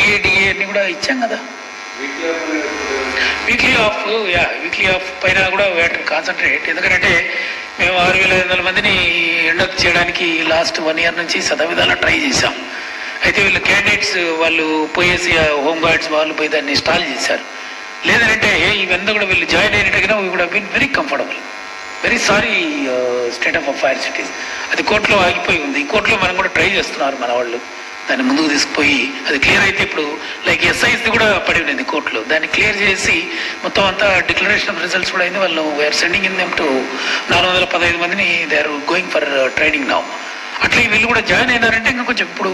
CA DA అన్ని కూడా ఇచ్చాం కదా. వీక్లీ ఆఫ్ పైన కూడా వేట కాన్సన్ట్రేట్. ఎందుకంటే మేము 6,500 మందిని ఎండకు చేయడానికి లాస్ట్ 1 year నుంచి సదవిధాలా ట్రై చేశాం. అయితే వీళ్ళు క్యాండిడేట్స్ వాళ్ళు పోయేసి హోమ్ గార్డ్స్ వాళ్ళు పోయి దాన్ని ఇన్స్టాల్ చేశారు. లేదంటే ఇవంతా కూడా వీళ్ళు జాయిన్ అయినట్టుగా we would have been very comfortable. Very sorry state of affairs it is. అది కోర్టులో ఆగిపోయి ఉంది. కోర్టులో మనం కూడా ట్రై చేస్తున్నారు మన వాళ్ళు దాన్ని ముందుకు తీసుకుపోయి అది క్లియర్ అయితే ఇప్పుడు లైక్ ఎస్ఐస్ది కూడా పడి ఉన్నది కోర్టులో. దాన్ని క్లియర్ చేసి మొత్తం అంతా డిక్లరేషన్ ఆఫ్ రిజల్ట్స్ కూడా అయింది. వాళ్ళు we are sending in them to 415 మందిని they are going for training now. అట్లా వీళ్ళు కూడా జాయిన్ అయినారంటే ఇంకా కొంచెం ఇప్పుడు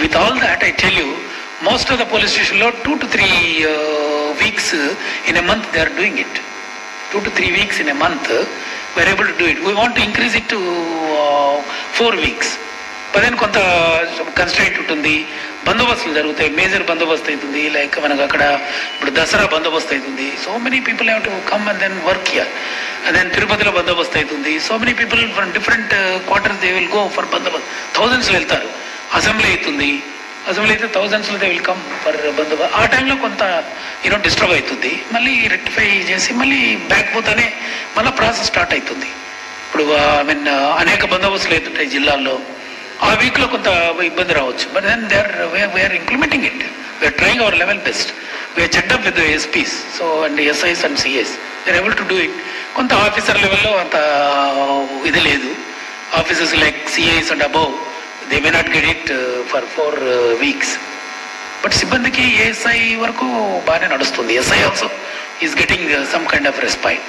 with all that I tell you most of the police స్టేషన్లో 2 to 3 weeks in a month they are doing it. 2 to 3 weeks in a month we are able to do it. We want to increase it to 4 weeks. పదేని కొంత constraint ఉంటుంది. బందోబస్తులు జరుగుతాయి. Major బందోబస్తు అవుతుంది. Like మనకు అక్కడ ఇప్పుడు దసరా బందోబస్తు అవుతుంది. So many people have to come and then work here. And then తిరుపతిలో బందోబస్తు అవుతుంది. So many people from different quarters they will go for బందోబస్తు. థౌజండ్స్లో వెళ్తారు. అసెంబ్లీ అవుతుంది. అసెంబ్లీ అయితే థౌజండ్స్లో దే విల్ కమ్ ఫర్ బందోబస్తు. ఆ టైంలో కొంత డిస్టర్బ్ అవుతుంది. మళ్ళీ రెక్టిఫై చేసి మళ్ళీ బ్యాక్ పోతానే మళ్ళీ ప్రాసెస్ స్టార్ట్ అవుతుంది. ఇప్పుడు ఐ మీన్ అనేక బందోబస్తులు అవుతుంటాయి జిల్లాల్లో. ఆ వీక్లో కొంత ఇబ్బంది రావచ్చు. But then we are implementing it. We are trying our level best. We are checkup with SPs so and SIs and CS we are able to do it. కొంత ఆఫీసర్ లెవెల్లో అంత ఇది లేదు. Officers like CIs and above they may not get it for 4 weeks. But సిబ్బందికి ASI వరకు బాగానే నడుస్తుంది. SI also is getting some kind of respite.